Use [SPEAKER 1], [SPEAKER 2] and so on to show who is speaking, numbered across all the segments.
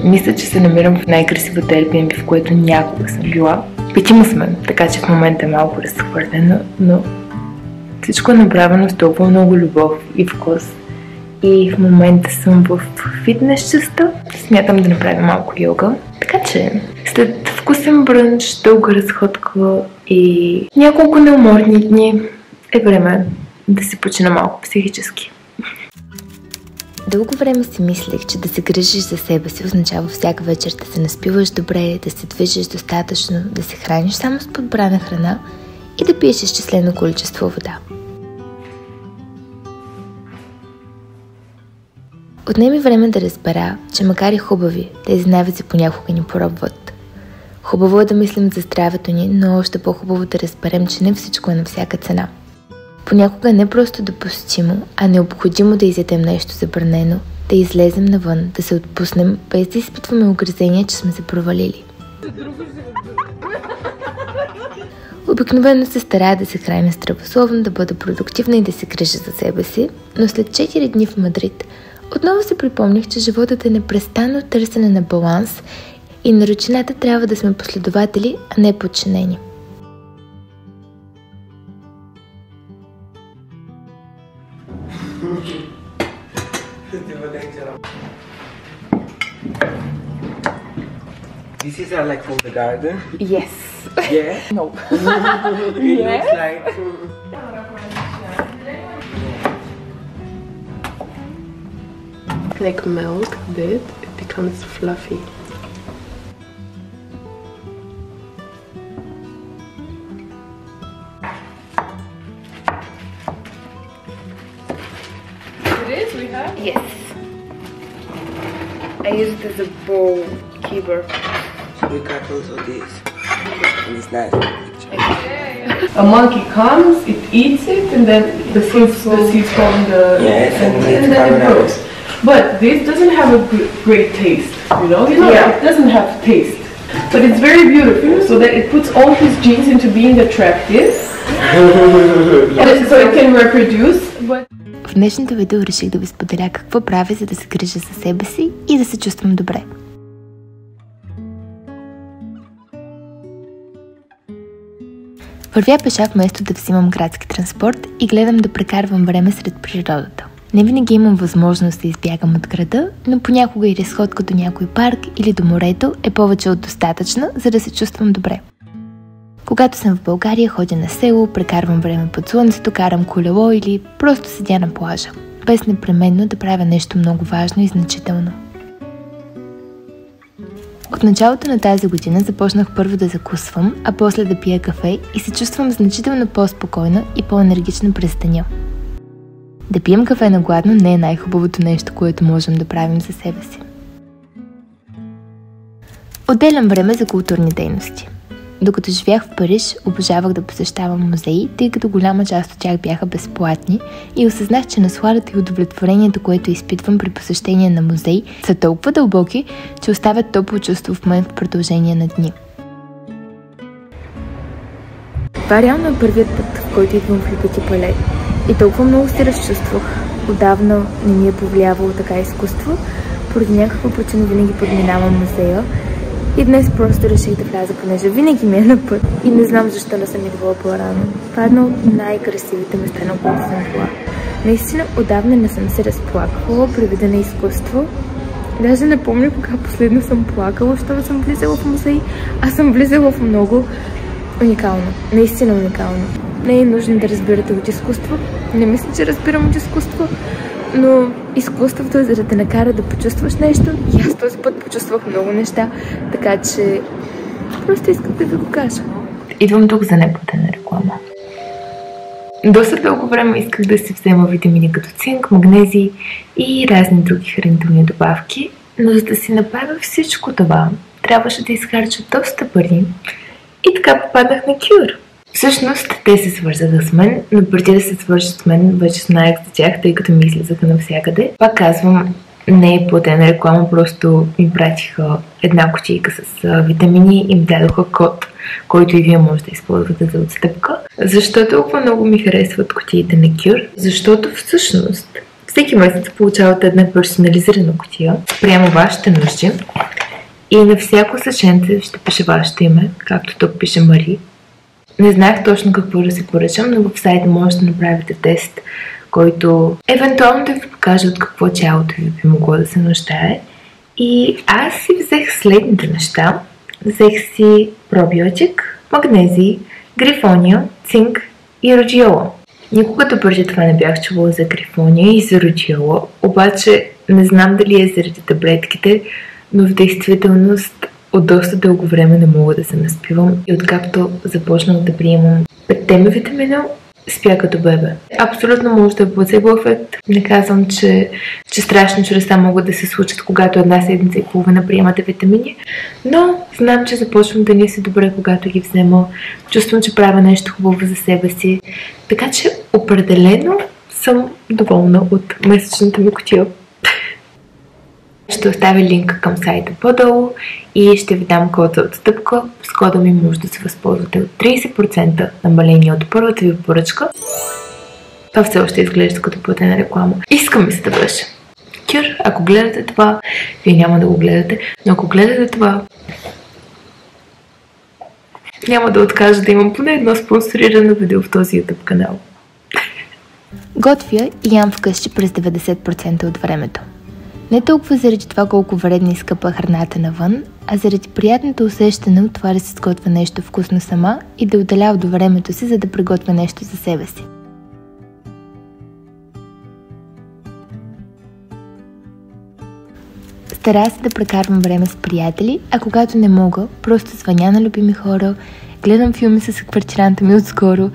[SPEAKER 1] Мисля, че се намирам в най-красивото Airbnb, в което някога съм била. 5 сме, така че в момента е малко разхвърлено, но всичко е направено с толкова много любов и вкус. И в момента съм в фитнес частта. Смятам да направя малко йога. Така че след вкусен брънч, дълга разходка и няколко неуморни дни е време да се почина малко психически.
[SPEAKER 2] Дълго време си мислех, че да се грижиш за себе си означава всяка вечер да се наспиваш добре, да се движиш достатъчно, да се храниш само с подбрана храна и да пиеш изчислено количество вода. Отнеми време да разбера, че макар и хубави, тези навици понякога ни поробват. Хубаво е да мислим за здравето ни, но още по-хубаво да разберем, че не всичко е на всяка цена. Понякога не просто допустимо, а необходимо да изядем нещо забранено, да излезем навън, да се отпуснем, без да изпитваме огризение, че сме се провалили. Обикновено се старая да се храня здравословно, да бъда продуктивна и да се грижа за себе си, но след 4 дни в Мадрид отново се припомних, че животът е непрестанно търсене на баланс и на рутината трябва да сме последователи, а не подчинени.
[SPEAKER 3] This is like from the garden.
[SPEAKER 1] Yes.
[SPEAKER 3] Yeah.
[SPEAKER 1] No.
[SPEAKER 3] It looks like.
[SPEAKER 4] Like milk a bit, it becomes fluffy.
[SPEAKER 1] It is, we have? Yes. I use it as a bowl keeper.
[SPEAKER 3] So we cut also this. And it's nice.
[SPEAKER 4] A monkey comes, it eats it, and then the seeds fall in the
[SPEAKER 3] Yes, and
[SPEAKER 4] then it grows. But this doesn't have a great taste, you know? Yeah. It doesn't have taste. But it's very beautiful, so that it puts all his genes into being attractive. So it can reproduce. But
[SPEAKER 2] В днешното видео реших да ви споделя какво правя, за да се грижа за себе си и да се чувствам добре. Вървя пеша вместо да взимам градски транспорт и гледам да прекарвам време сред природата. Не винаги имам възможност да избягам от града, но понякога и разходка до някой парк или до морето е повече от достатъчна, за да се чувствам добре. Когато съм в България, ходя на село, прекарвам време под слънцето, карам колело или просто седя на плажа, без непременно да правя нещо много важно и значително. От началото на тази година започнах първо да закусвам, а после да пия кафе и се чувствам значително по-спокойна и по-енергична през деня. Да пием кафе на гладно не е най-хубавото нещо, което можем да правим за себе си. Отделям време за културни дейности. Докато живях в Париж, обожавах да посещавам музеи, тъй като голяма част от тях бяха безплатни и осъзнах, че насладата и удовлетворението, което изпитвам при посещение на музей, са толкова дълбоки, че оставят топло чувство в мен в продължение на дни. Това реално е първият път, в който идвам в Ле Пети Пале. И толкова много се разчувствах. Отдавна не ми е повлиявало така изкуство. Поради някаква причина винаги подминавам музея. И днес просто реших да вляза, понеже винаги ми е на път. И не знам защо не съм идвала по-рано. Това е едно от най-красивите места, на които съм била. Наистина, отдавна не съм се разплаквала при вида на изкуство. Даже не помня кога последно съм плакала, защото съм влизала в музей. Аз съм влизала в много уникално. Наистина уникално. Не е нужно да разбирате от изкуство. Не мисля, че разбирам от изкуство. Но изкуството е за да те накара да почувстваш нещо. И аз този път почувствах много неща. Така че просто искам да ви го кажа.
[SPEAKER 1] Идвам тук за неплатена реклама. Доста дълго време исках да си взема витамини като цинк, магнезий и разни други хранителни добавки. Но за да си направя всичко това, трябваше да изхарча доста пари. И така попаднах на Cure. Всъщност, те се свързаха с мен, но преди да се свържат с мен, вече знаех за тях, тъй като ми излизаха навсякъде. Пак казвам, не е платена реклама, просто ми пратиха една кутийка с витамини и ми дадоха код, който и вие може да използвате за отстъпка. Защо толкова много ми харесват кутиите на Cure? Защото всъщност всеки месец получавате една персонализирана кутия спрямо вашите нужди и на всяко съченце ще пише вашето име, както тук пише Мари. Не знаех точно какво да си поръчам, но в сайта можете да направите тест, който евентуално да ви покаже от какво тялото ви би могло да се нуждае. И аз си взех следните неща. Взех си пробиотик, магнезий, грифония, цинк и родиола. Никога допреди това не бях чувала за грифония и за родиола, обаче не знам дали е заради таблетките, но в действителност от доста дълго време не мога да се наспивам и откакто започнах да приемам 5 витамина, спя като бебе. Абсолютно може да е плацебо ефект. Не казвам, че страшни чудеса могат да се случат, когато една седмица и половина приемате витамини, но знам, че започвам да ни се добре, когато ги взема. Чувствам, че правя нещо хубаво за себе си. Така че определено съм доволна от месечната ми кутия. Ще оставя линк към сайта по-долу и ще ви дам код за отстъпка. С кода ми може да се възползвате от 30% намаление от първата ви поръчка. Това все още изглежда като платена реклама. Искам ми се да беше. Кюр, ако гледате това, вие няма да го гледате, но ако гледате това, няма да откажа да имам поне едно спонсорирано видео в този YouTube канал.
[SPEAKER 2] Готвя и ям вкъщи през 90% от времето. Не толкова заради това колко вредна и скъпа храната навън, а заради приятното усещане от това да се сготвя нещо вкусно сама и да отделя до времето си, за да приготвя нещо за себе си. Старая се да прекарвам време с приятели, а когато не мога, просто звъня на любими хора, гледам филми с квартиранта ми отскоро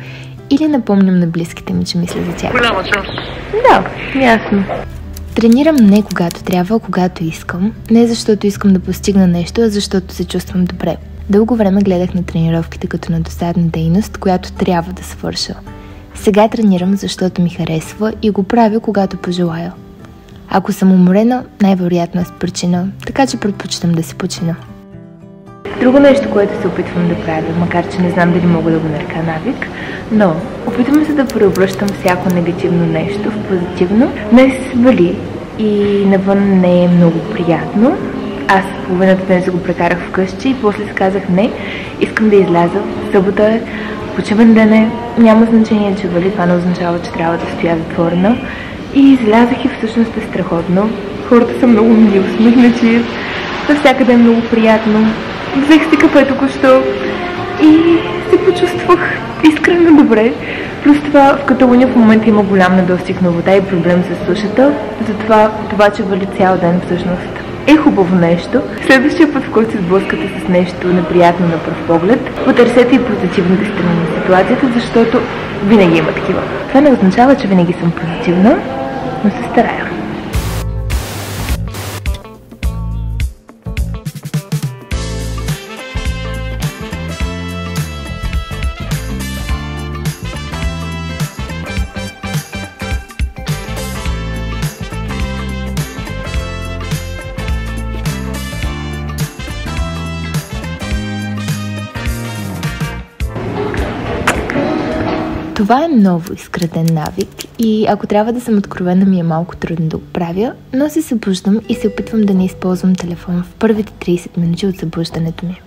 [SPEAKER 2] или напомням на близките ми, че мисля за тях.
[SPEAKER 1] Голяма част. Да, ясно.
[SPEAKER 2] Тренирам не когато трябва, а когато искам. Не защото искам да постигна нещо, а защото се чувствам добре. Дълго време гледах на тренировките като на досадна дейност, която трябва да свърша. Сега тренирам, защото ми харесва и го правя, когато пожелая. Ако съм уморена, най-вероятно е с причина, така че предпочитам да си почина. Друго нещо, което се опитвам да правя, макар че не знам дали мога да го нарека навик, но опитвам се да преобръщам всяко негативно нещо в позитивно. Днес вали и навън не е много приятно. Аз половината ден се го прекарах вкъщи и после си казах не, искам да изляза. Събота е, почивен ден е, няма значение, че вали, това не означава, че трябва да стоя затворена. И излязах и всъщност е страхотно. Хората са много мили, усмихнати, навсякъде е много приятно. Взех си кафе току-що и се почувствах искрено добре. Плюс това в Каталуния в момента има голям недостиг на вода и проблем с сушата. Затова това, че вали цял ден всъщност е хубаво нещо. Следващия път, в който се сблъскате с нещо неприятно на пръв поглед, потърсете и позитивните страни на ситуацията, защото винаги има такива. Това не означава, че винаги съм позитивна, но се старая. Това е много изграден навик и ако трябва да съм откровена, ми е малко трудно да го правя, но се събуждам и се опитвам да не използвам телефон в първите 30 минути от събуждането ми.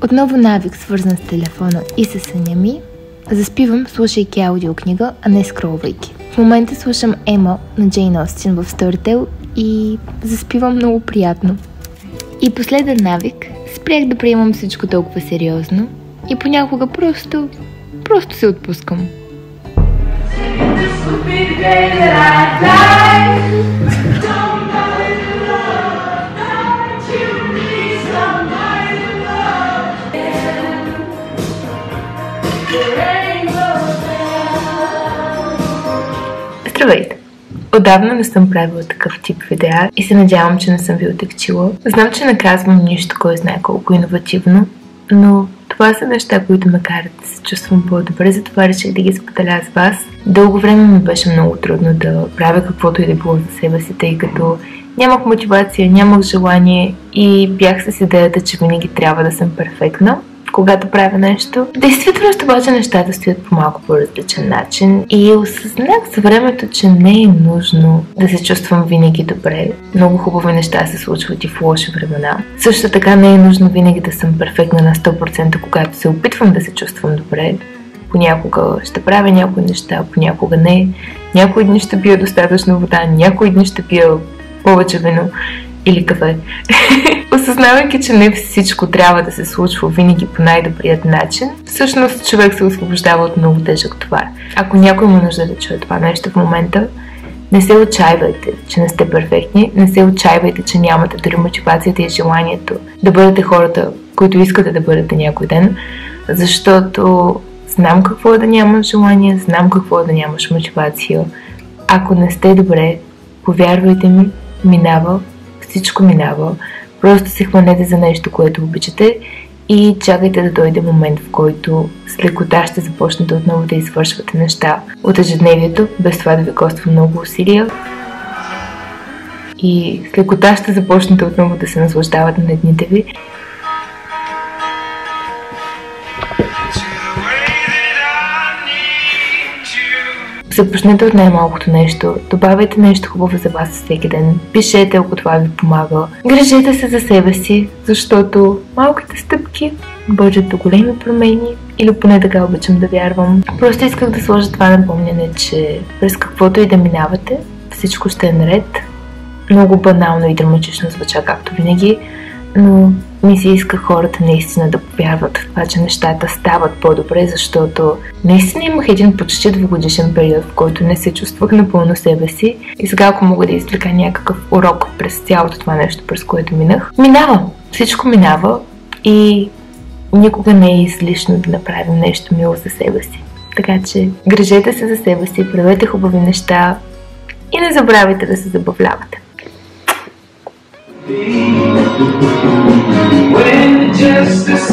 [SPEAKER 2] Отново навик, свързан с телефона и със съня ми. Заспивам, слушайки аудиокнига, а не скролвайки. В момента слушам Ема на Джейн Остин в Storytel и заспивам много приятно. И последен навик, спрях да приемам всичко толкова сериозно и понякога просто се отпускам.
[SPEAKER 1] Здравейте! Отдавна не съм правила такъв тип видеа и се надявам, че не съм ви отекчила. Знам, че не казвам нищо, кой знае колко иновативно, но това са неща, които ме карат да се чувствам по-добре, затова реших да ги споделя с вас. Дълго време ми беше много трудно да правя каквото и да било за себе си, тъй като нямах мотивация, нямах желание и бях с идеята, че винаги трябва да съм перфектна. когато правя нещо. Действително обаче нещата стоят по малко по-различен начин и осъзнах с времето, че не е нужно да се чувствам винаги добре. Много хубави неща се случват и в лоши времена. Също така не е нужно винаги да съм перфектна на 100%, когато се опитвам да се чувствам добре. Понякога ще правя някои неща, понякога не. Някои дни ще пия достатъчно вода, някои дни ще пия повече вино или кафе. Осъзнавайки, че не всичко трябва да се случва винаги по най-добрият начин, всъщност човек се освобождава от много тежък товар. Ако някой има нужда да чуе това нещо в момента, не се отчайвайте, че не сте перфектни, не се отчайвайте, че нямате дори мотивацията и желанието да бъдете хората, които искате да бъдете някой ден, защото знам какво е да нямаш желание, знам какво е да нямаш мотивация. Ако не сте добре, повярвайте ми, минава, всичко минава. Просто се хванете за нещо, което обичате и чакайте да дойде момент, в който с лекота ще започнете отново да извършвате неща от ежедневието, без това да ви коства много усилия. И с лекота ще започнете отново да се наслаждавате на дните ви. Започнете от най-малкото нещо, добавяйте нещо хубаво за вас всеки ден, пишете, ако това ви помага. Грижете се за себе си, защото малките стъпки водят до големи промени, или поне така обичам да вярвам. Просто исках да сложа това напомняне, че през каквото и да минавате, всичко ще е наред. Много банално и драматично звуча, както винаги, но ми се иска хората наистина да повярват в това, че нещата стават по-добре, защото наистина имах един почти 2-годишен период, в който не се чувствах напълно себе си. И сега, ако мога да извлека някакъв урок през цялото това нещо, през което минах, минава. Всичко минава и никога не е излишно да направим нещо мило за себе си. Така че грижете се за себе си, правете хубави неща и не забравяйте да се забавлявате.
[SPEAKER 5] When justice